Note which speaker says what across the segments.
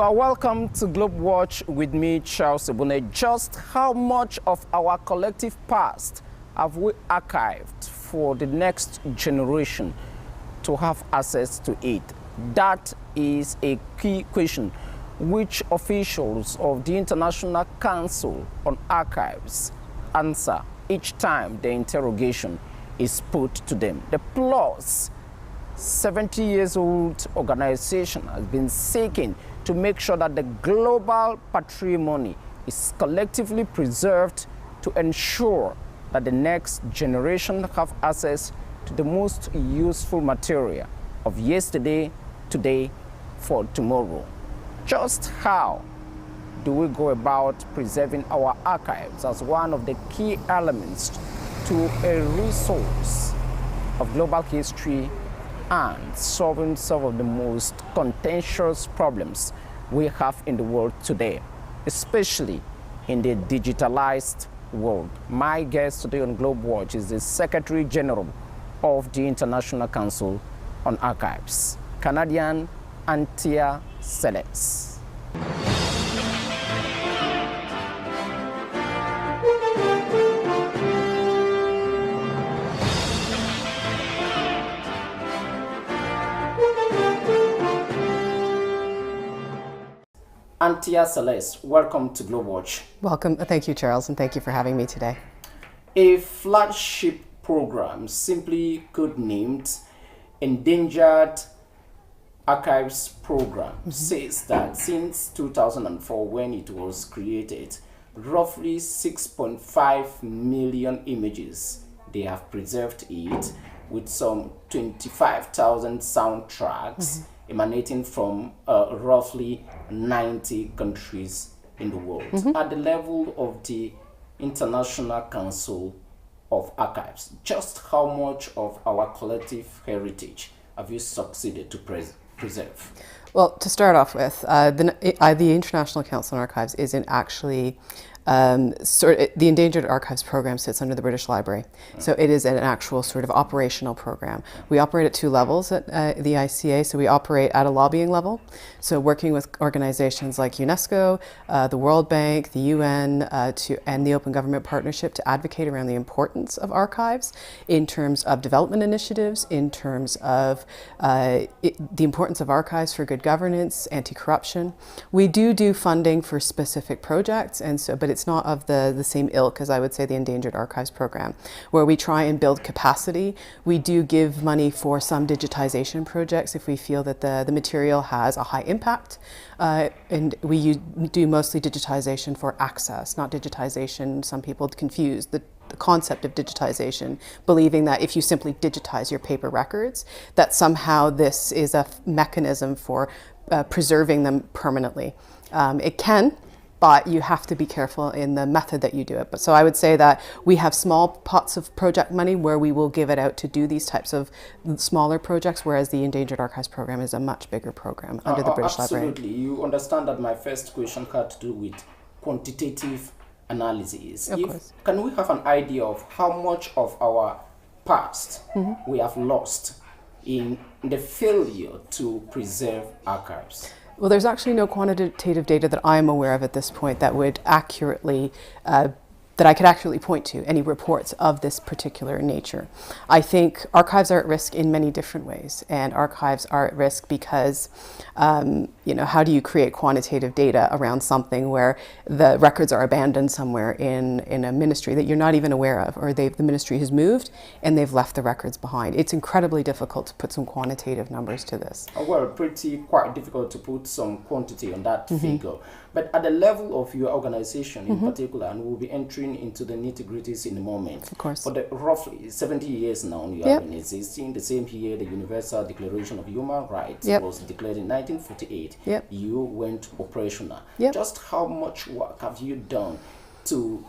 Speaker 1: You are welcome to Globe Watch with me, Charles Ebune. Just how much of our collective past have we archived for the next generation to have access to it? That is a key question which officials of the International Council on Archives answer each time the interrogation is put to them. The plus 70-year-old organization has been seeking to make sure that the global patrimony is collectively preserved to ensure that the next generation have access to the most useful material of yesterday, today, for tomorrow. Just how do we go about preserving our archives as one of the key elements to a resource of global history and solving some of the most contentious problems we have in the world today, especially in the digitalized world? My guest today on Globe Watch is the Secretary General of the International Council on Archives, Canadian Antia Seles. Antia Seles, welcome to Globe Watch.
Speaker 2: Welcome. Thank you, Charles, and thank you for having me today.
Speaker 1: A flagship program, simply codenamed Endangered Archives Program, says that since 2004, when it was created, roughly 6.5 million images, they have preserved it, with some 25,000 soundtracks emanating from roughly 90 countries in the world. At the level of the International Council of Archives, just how much of our collective heritage have you succeeded to preserve?
Speaker 2: Well, to start off with, the International Council on Archives isn't actually the Endangered Archives Program sits under the British Library. So it is an actual sort of operational program. We operate at two levels at the ICA. So we operate at a lobbying level, so working with organizations like UNESCO, the World Bank, the UN, and the Open Government Partnership to advocate around the importance of archives in terms of development initiatives, in terms of the importance of archives for good governance, anti-corruption. We do funding for specific projects, and so, but it's not of the same ilk as I would say the Endangered Archives Program, where we try and build capacity. We do give money for some digitization projects if we feel that the material has a high impact, and we do mostly digitization for access, not digitization. Some people confuse the concept of digitization, believing that if you simply digitize your paper records, that somehow this is a mechanism for preserving them permanently. It can, but you have to be careful in the method that you do it. But so I would say that we have small pots of project money where we will give it out to do these types of smaller projects, whereas the Endangered Archives Program is a much bigger program under the British Library.
Speaker 1: Absolutely. You understand that my first question had to do with quantitative analysis.
Speaker 2: Of course.
Speaker 1: Can we have an idea of how much of our past we have lost in the failure to preserve archives?
Speaker 2: Well, there's actually no quantitative data that I'm aware of at this point that would accurately, that I could accurately point to any reports of this particular nature. I think archives are at risk in many different ways, and archives are at risk because, how do you create quantitative data around something where the records are abandoned somewhere in a ministry that you're not even aware of, or the ministry has moved and they've left the records behind? It's incredibly difficult to put some quantitative numbers to this.
Speaker 1: Well, quite difficult to put some quantity on that figure. But at the level of your organization in particular, and we'll be entering into the nitty-gritties in a moment.
Speaker 2: Of course.
Speaker 1: For the roughly 70 years now, you have been existing. The same year, the Universal Declaration of Human Rights was declared in 1948. You went operational. Just how much work have you done to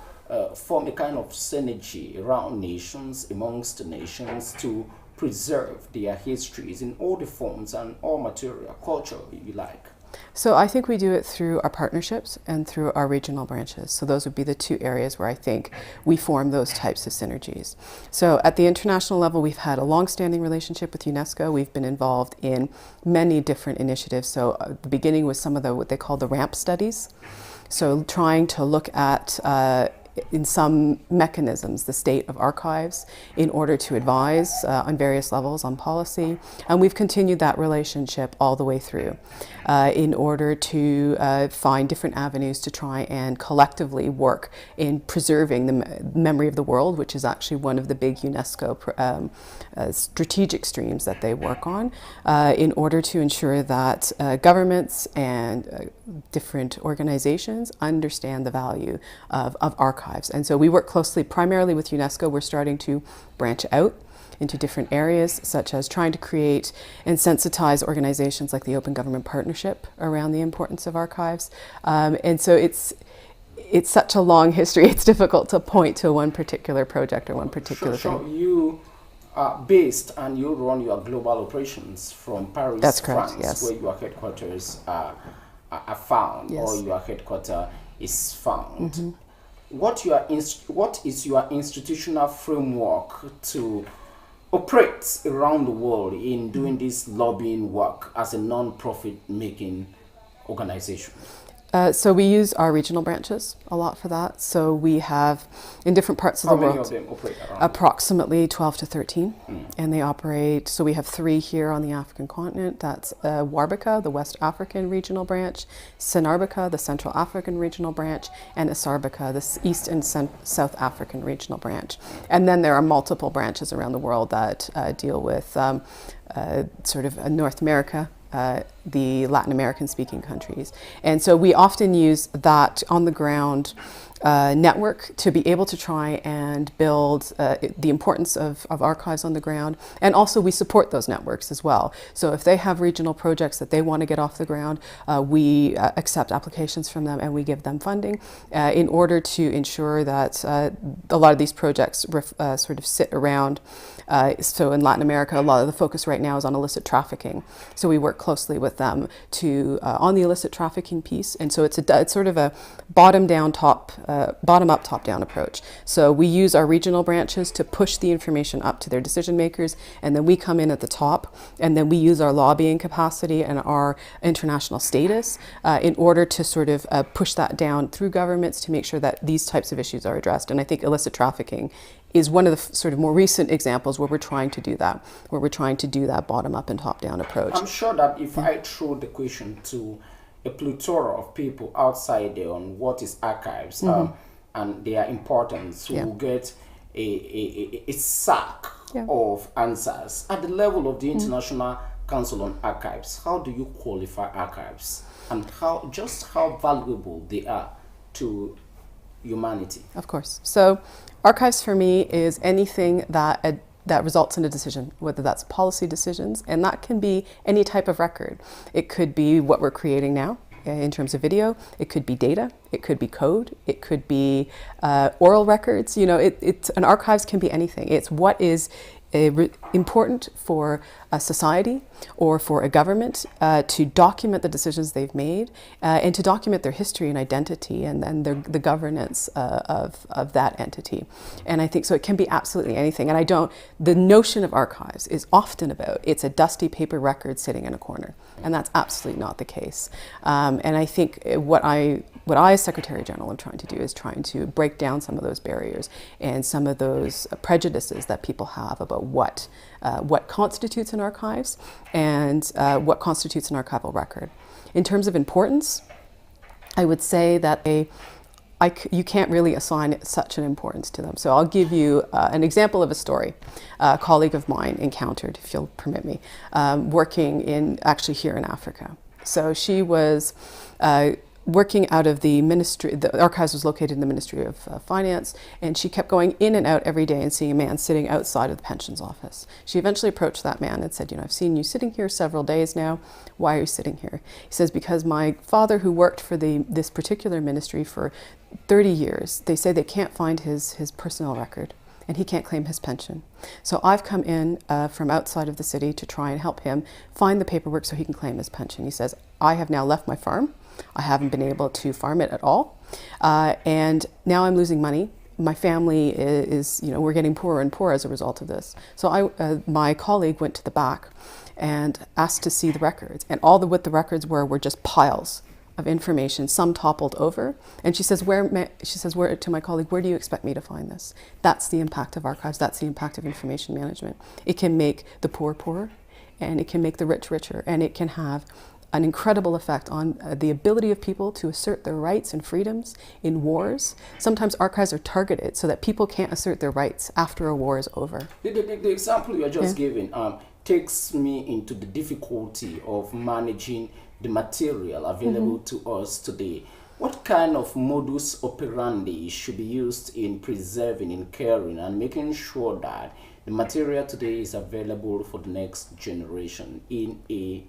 Speaker 1: form a kind of synergy around nations, amongst nations, to preserve their histories in all the forms and all material, culture, if you like?
Speaker 2: So I think we do it through our partnerships and through our regional branches. So those would be the two areas where I think we form those types of synergies. So at the international level, we've had a long-standing relationship with UNESCO. We've been involved in many different initiatives. So the beginning was some of what they call the RAMP studies. So trying to look at in some mechanisms the state of archives in order to advise on various levels on policy, and we've continued that relationship all the way through in order to find different avenues to try and collectively work in preserving the memory of the world, which is actually one of the big UNESCO strategic streams that they work on, in order to ensure that governments and different organizations understand the value of archives. And so we work closely primarily with UNESCO. We're starting to branch out into different areas, such as trying to create and sensitize organizations like the Open Government Partnership around the importance of archives. And so it's such a long history, it's difficult to point to one particular project or one particular thing.
Speaker 1: So you are based and you run your global operations from Paris,
Speaker 2: That's correct,
Speaker 1: France,
Speaker 2: yes.
Speaker 1: where your headquarters are found,
Speaker 2: Yes.
Speaker 1: or your headquarter is found.
Speaker 2: Mm-hmm.
Speaker 1: What is your institutional framework to operate around the world in doing this lobbying work as a non-profit making organization?
Speaker 2: So we use our regional branches a lot for that. So we have, in different parts of the world,
Speaker 1: How many of them operate around?
Speaker 2: Approximately 12 to 13. And they operate, so we have 3 here on the African continent. That's Warbica, the West African regional branch, Senarbica, the Central African regional branch, and Asarbica, the East and South African regional branch. And then there are multiple branches around the world that deal with sort of North America, the Latin American speaking countries. And so we often use that on the ground network to be able to try and build the importance of archives on the ground. And also we support those networks as well. So if they have regional projects that they want to get off the ground, we accept applications from them and we give them funding in order to ensure that a lot of these projects sort of sit around. So in Latin America, a lot of the focus right now is on illicit trafficking. So we work closely with them to on the illicit trafficking piece. And so it's sort of a bottom-up, top-down approach. So we use our regional branches to push the information up to their decision makers, and then we come in at the top, and then we use our lobbying capacity and our international status in order to sort of push that down through governments to make sure that these types of issues are addressed. And I think illicit trafficking is one of the sort of more recent examples where we're trying to do that, bottom-up and top-down approach.
Speaker 1: I'm sure that if I throw the question to a plethora of people outside there on what is archives and their importance, will get a sack of answers. At the level of the International Council on Archives, how do you qualify archives and how valuable they are to humanity?
Speaker 2: Of course. So archives for me is anything that results in a decision, whether that's policy decisions, and that can be any type of record. It could be what we're creating now in terms of video, it could be data, it could be code, it could be oral records. You know, an archives can be anything. It's what is important for a society or for a government to document the decisions they've made and to document their history and identity and the governance of that entity. And I think so it can be absolutely anything. And the notion of archives is often about it's a dusty paper record sitting in a corner, and that's absolutely not the case. And I think what I as Secretary General am trying to do is trying to break down some of those barriers and some of those prejudices that people have about what constitutes an archives and what constitutes an archival record. In terms of importance, I would say that you can't really assign such an importance to them. So I'll give you an example of a story a colleague of mine encountered, if you'll permit me, working actually here in Africa. So she was working out of the ministry. The archives was located in the Ministry of Finance, and she kept going in and out every day and seeing a man sitting outside of the pensions office. She eventually approached that man and said, I've seen you sitting here several days now. Why are you sitting here? He says, because my father, who worked for this particular ministry for 30 years, they say they can't find his personnel record, and he can't claim his pension. So I've come in from outside of the city to try and help him find the paperwork so he can claim his pension. He says, I have now left my farm. I haven't been able to farm it at all. And now I'm losing money. My family is, we're getting poorer and poorer as a result of this. So my colleague went to the back and asked to see the records. And what the records were just piles of information, some toppled over. And she says, to my colleague, where do you expect me to find this? That's the impact of archives. That's the impact of information management. It can make the poor poorer, and it can make the rich richer, and it can have an incredible effect on the ability of people to assert their rights and freedoms in wars. Sometimes archives are targeted so that people can't assert their rights after a war is over.
Speaker 1: The example you are just giving takes me into the difficulty of managing the material available to us today. What kind of modus operandi should be used in preserving, in caring, and making sure that the material today is available for the next generation in a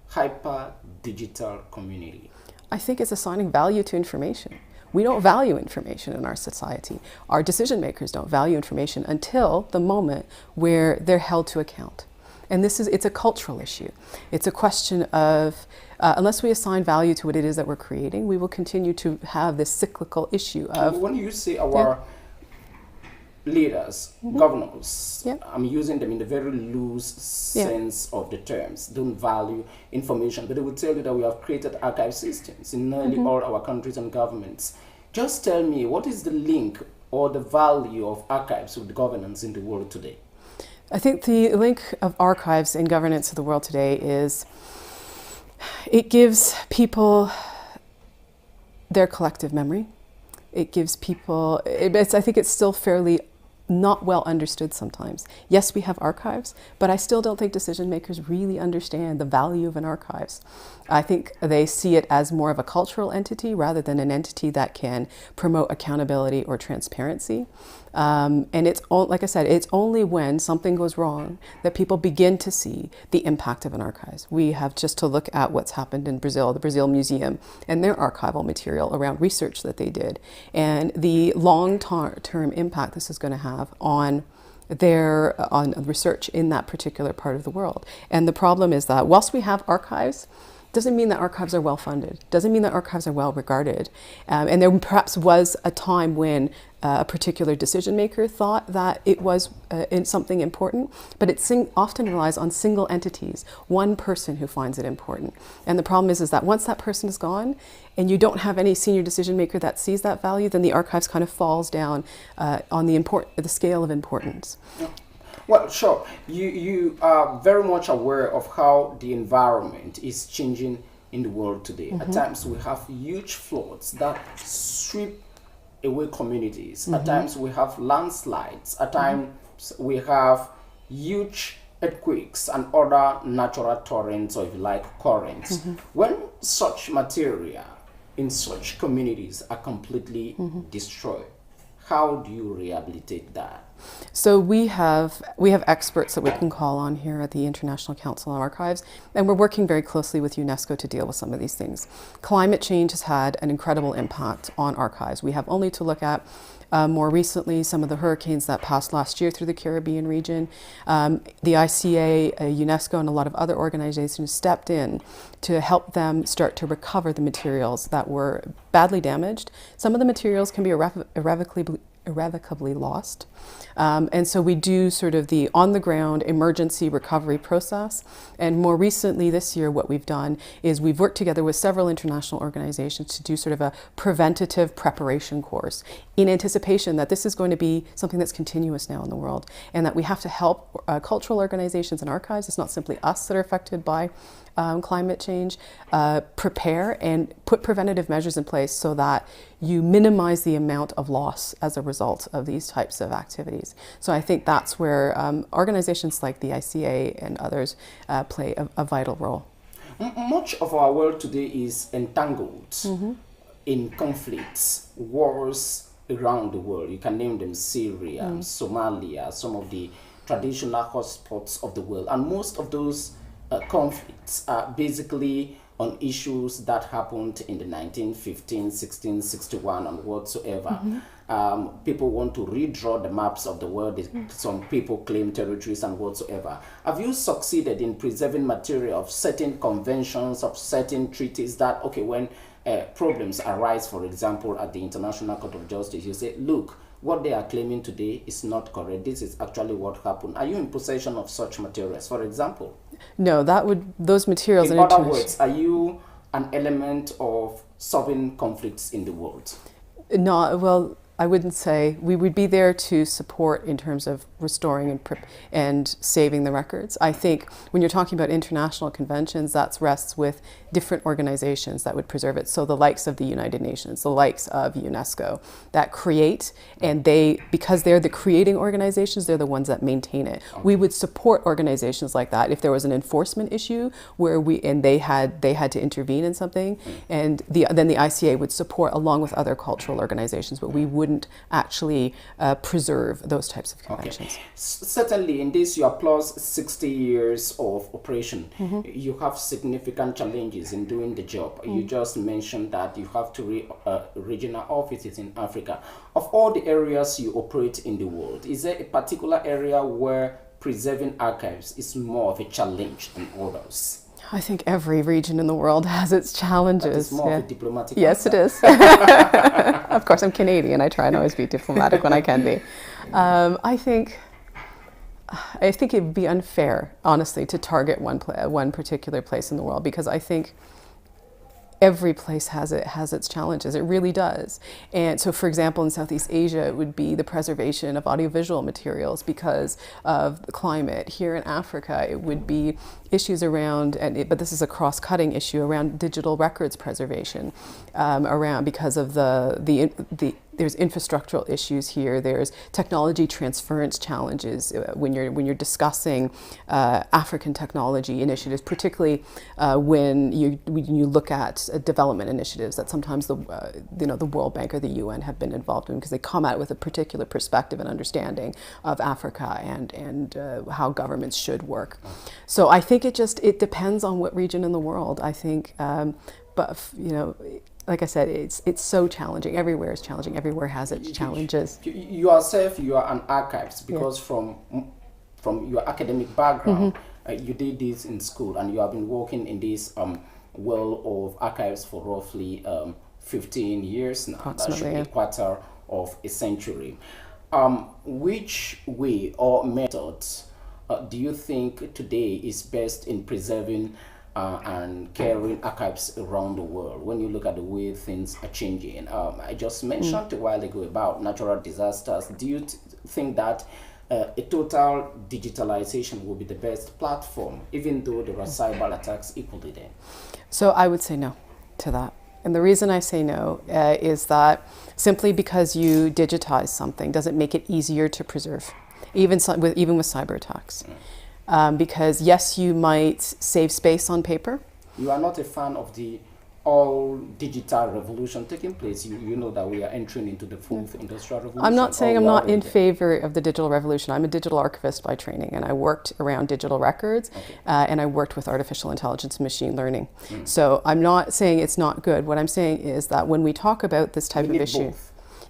Speaker 1: hyper-digital community?
Speaker 2: I think it's assigning value to information. We don't value information in our society. Our decision makers don't value information until the moment where they're held to account. And it's a cultural issue. It's a question of, unless we assign value to what it is that we're creating, we will continue to have this cyclical issue of...
Speaker 1: When you say our leaders, governors, I'm using them in the very loose sense of the terms, don't value information, but they will tell you that we have created archive systems in nearly all our countries and governments. Just tell me, what is the link or the value of archives with the governance in the world today?
Speaker 2: I think the link of archives in governance of the world today is it gives people their collective memory. It gives people, I think it's still fairly not well understood sometimes. Yes, we have archives, but I still don't think decision makers really understand the value of an archives. I think they see it as more of a cultural entity rather than an entity that can promote accountability or transparency. And it's, like I said, it's only when something goes wrong that people begin to see the impact of an archives. We have just to look at what's happened in Brazil, the Brazil Museum, and their archival material around research that they did, and the long-term impact this is going to have on research in that particular part of the world. And the problem is that whilst we have archives, doesn't mean that archives are well funded, doesn't mean that archives are well regarded. And there perhaps was a time when a particular decision maker thought that it was something important, but it often relies on single entities, one person who finds it important. And the problem is that once that person is gone and you don't have any senior decision maker that sees that value, then the archives kind of falls down on the scale of importance.
Speaker 1: Yeah. Well, sure. You are very much aware of how the environment is changing in the world today. At times we have huge floods that sweep away communities. At times we have landslides. At times we have huge earthquakes and other natural torrents, or if you like, currents. When such material in such communities are completely destroyed, how do you rehabilitate that?
Speaker 2: So we have experts that we can call on here at the International Council on Archives, and we're working very closely with UNESCO to deal with some of these things. Climate change has had an incredible impact on archives. We have only to look at more recently some of the hurricanes that passed last year through the Caribbean region. The ICA, UNESCO, and a lot of other organizations stepped in to help them start to recover the materials that were badly damaged. Some of the materials can be irrevocably lost. And so we do sort of the on-the-ground emergency recovery process. And more recently this year, what we've done is we've worked together with several international organizations to do sort of a preventative preparation course in anticipation that this is going to be something that's continuous now in the world, and that we have to help cultural organizations and archives. It's not simply us that are affected by climate change, prepare and put preventative measures in place so that you minimize the amount of loss as a result of these types of activities. So I think that's where organizations like the ICA and others play a vital role.
Speaker 1: Much of our world today is entangled in conflicts, wars around the world. You can name them: Syria, Somalia, some of the traditional hotspots of the world. And most of those conflicts are basically on issues that happened in the 1915, 16, 61 and whatsoever. People want to redraw the maps of the world. Some people claim territories and whatsoever. Have you succeeded in preserving material of certain conventions, of certain treaties that, okay, when problems arise, for example, at the International Court of Justice, you say, look, what they are claiming today is not correct. This is actually what happened. Are you in possession of such materials, for example?
Speaker 2: No, those materials.
Speaker 1: In other words, are you an element of solving conflicts in the world?
Speaker 2: No, well, I wouldn't say. We would be there to support in terms of restoring and saving the records. I think when you're talking about international conventions, that rests with different organizations that would preserve it. So the likes of the United Nations, the likes of UNESCO, that create, and because they're the creating organizations, they're the ones that maintain it. Okay. We would support organizations like that if there was an enforcement issue where they had to intervene in something, and then the ICA would support along with other cultural organizations, but we wouldn't actually preserve those types of conventions.
Speaker 1: Okay. Certainly in this your plus 60 years of operation, you have significant challenges in doing the job. You just mentioned that you have to regional offices in Africa. Of all the areas you operate in the world, is there a particular area where preserving archives is more of a challenge than others?
Speaker 2: I think every region in the world has its challenges.
Speaker 1: It's more of a diplomatic
Speaker 2: Yes,
Speaker 1: answer.
Speaker 2: it is. Of course, I'm Canadian. I try and always be diplomatic when I can be. I think it would be unfair, honestly, to target one particular place in the world, because I think every place has its challenges. It really does. And so, for example, in Southeast Asia, it would be the preservation of audiovisual materials because of the climate. Here in Africa, it would be issues around, but this is a cross-cutting issue around digital records preservation, because of there's infrastructural issues here. There's technology transference challenges when you're discussing African technology initiatives, particularly when you look at development initiatives that sometimes the World Bank or the UN have been involved in, because they come out with a particular perspective and understanding of Africa and how governments should work. So I think it depends on what region in the world. I think, but like I said, it's so challenging. Everywhere is challenging. Everywhere has its challenges.
Speaker 1: You yourself, you are an archivist because from your academic background, you did this in school, and you have been working in this world of archives for roughly 15 years now. That should be a quarter of a century. Which way or methods do you think today is best in preserving and carrying archives around the world when you look at the way things are changing? I just mentioned a while ago about natural disasters. Do you think that a total digitalization will be the best platform, even though there are cyber attacks equally there?
Speaker 2: So I would say no to that. And the reason I say no is that simply because you digitize something doesn't make it easier to preserve, even with cyber attacks. Because yes, you might save space on paper.
Speaker 1: You are not a fan of the all digital revolution taking place. You know that we are entering into the fourth industrial revolution.
Speaker 2: I'm not saying I'm not in favor of the digital revolution. I'm a digital archivist by training, and I worked around digital records, and I worked with artificial intelligence and machine learning. So I'm not saying it's not good. What I'm saying is that when we talk about this type of issue,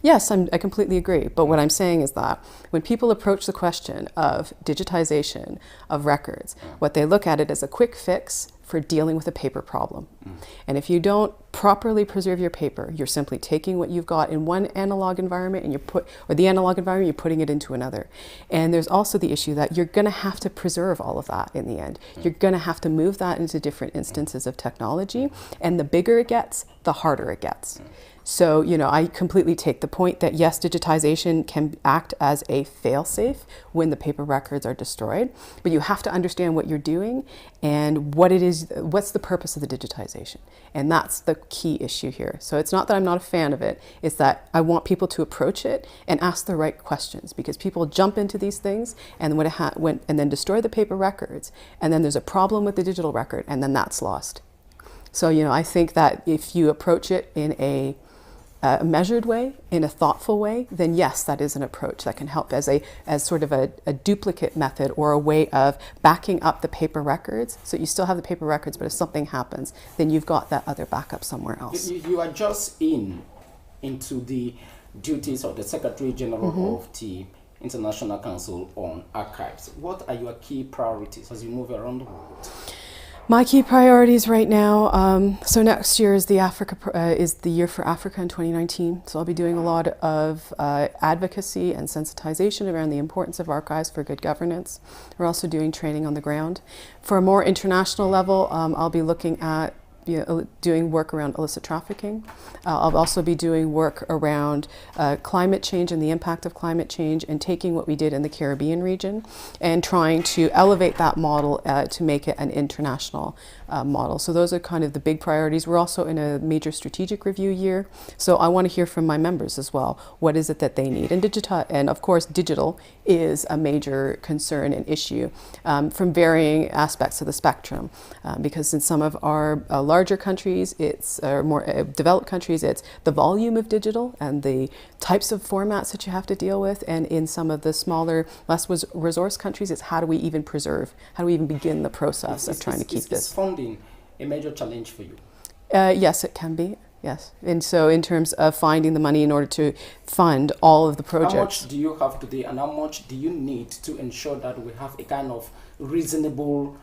Speaker 2: yes, I completely agree. But what I'm saying is that when people approach the question of digitization of records, what they look at it as a quick fix for dealing with a paper problem. And if you don't properly preserve your paper, you're simply taking what you've got in one analog environment and the analog environment, you're putting it into another. And there's also the issue that you're going to have to preserve all of that in the end. You're going to have to move that into different instances of technology, and the bigger it gets, the harder it gets. So, I completely take the point that yes, digitization can act as a fail-safe when the paper records are destroyed, but you have to understand what you're doing and what's the purpose of the digitization. And that's the key issue here. So it's not that I'm not a fan of it, it's that I want people to approach it and ask the right questions, because people jump into these things and then destroy the paper records, and then there's a problem with the digital record, and then that's lost. So, I think that if you approach it in a a measured way, in a thoughtful way, then yes, that is an approach that can help as sort of a duplicate method or a way of backing up the paper records. So you still have the paper records, but if something happens, then you've got that other backup somewhere else.
Speaker 1: You are just into the duties of the Secretary General of the International Council on Archives. What are your key priorities as you move around the world?
Speaker 2: My key priorities right now, so next year is the year for Africa in 2019. So I'll be doing a lot of advocacy and sensitization around the importance of archives for good governance. We're also doing training on the ground. For a more international level, I'll be looking at doing work around illicit trafficking. I'll also be doing work around climate change and the impact of climate change, and taking what we did in the Caribbean region and trying to elevate that model to make it an international model. So those are kind of the big priorities. We're also in a major strategic review year, so I want to hear from my members as well. What is it that they need? And of course, digital is a major concern and issue from varying aspects of the spectrum, because in some of our larger countries, it's more developed countries, it's the volume of digital and the types of formats that you have to deal with, and in some of the smaller, less resource countries, it's how do we even preserve, how do we even begin the process of trying to keep this.
Speaker 1: Is funding a major challenge for you?
Speaker 2: Yes, it can be. Yes, and so in terms of finding the money in order to fund all of the projects.
Speaker 1: How much do you have today, and how much do you need to ensure that we have a kind of reasonable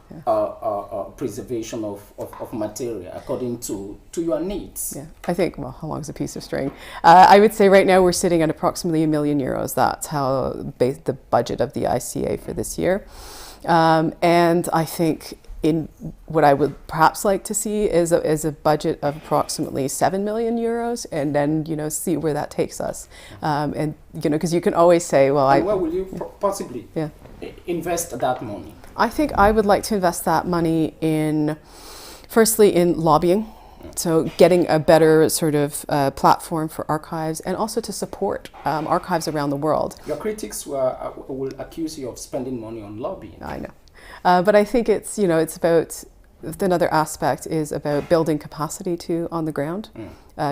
Speaker 1: preservation of material according to your needs?
Speaker 2: Yeah, I think, well, how long is a piece of string? I would say right now we're sitting at approximately €1 million. That's how the budget of the ICA for this year. And I think in what I would perhaps like to see is a budget of approximately €7 million, and then see where that takes us. And because you can always say, well,
Speaker 1: and where will you possibly invest that money?
Speaker 2: I think I would like to invest that money firstly in lobbying. So getting a better sort of platform for archives, and also to support archives around the world.
Speaker 1: Your critics will accuse you of spending money on lobbying.
Speaker 2: I know. But I think it's about, another aspect is about building capacity too on the ground,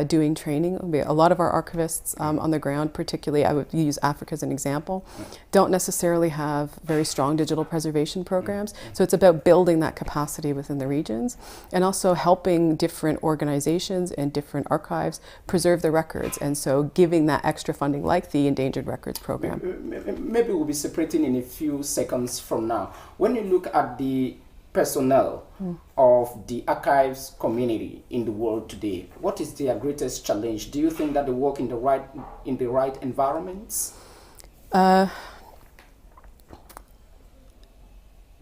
Speaker 2: doing training. A lot of our archivists on the ground, particularly, I would use Africa as an example, don't necessarily have very strong digital preservation programs. So it's about building that capacity within the regions, and also helping different organizations and different archives preserve the records, and so giving that extra funding like the Endangered Records Program.
Speaker 1: Maybe we'll be separating in a few seconds from now. When you look at the personnel of the archives community in the world today, what is their greatest challenge? Do you think that they work in the right environments?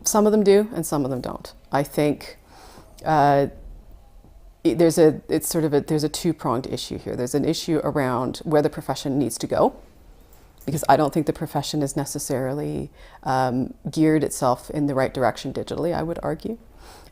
Speaker 2: Some of them do, and some of them don't. I think there's a two-pronged issue here. There's an issue around where the profession needs to go, because I don't think the profession is necessarily geared itself in the right direction digitally, I would argue.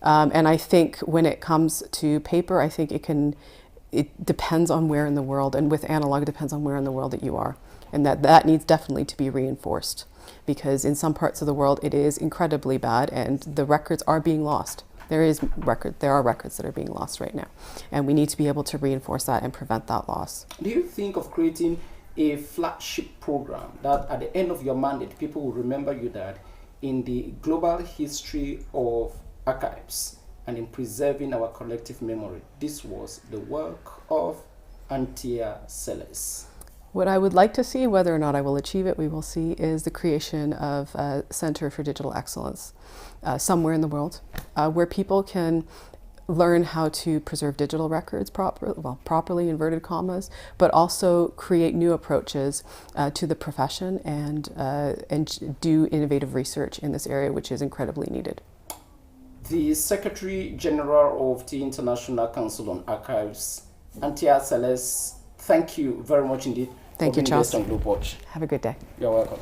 Speaker 2: And I think when it comes to paper, I think it depends on where in the world, and with analog, it depends on where in the world that you are. And that needs definitely to be reinforced, because in some parts of the world, it is incredibly bad, and the records are being lost. There are records that are being lost right now, and we need to be able to reinforce that and prevent that loss.
Speaker 1: Do you think of creating a flagship program that at the end of your mandate, people will remember you that in the global history of archives and in preserving our collective memory, this was the work of Antia Seles?
Speaker 2: What I would like to see, whether or not I will achieve it, we will see, is the creation of a Center for Digital Excellence somewhere in the world, where people can learn how to preserve digital records properly, inverted commas, but also create new approaches to the profession and do innovative research in this area, which is incredibly needed.
Speaker 1: The Secretary General of the International Council on Archives, Antia Seles, thank you very much indeed.
Speaker 2: Thank you, Charles.
Speaker 1: Have
Speaker 2: a good day.
Speaker 1: You're welcome.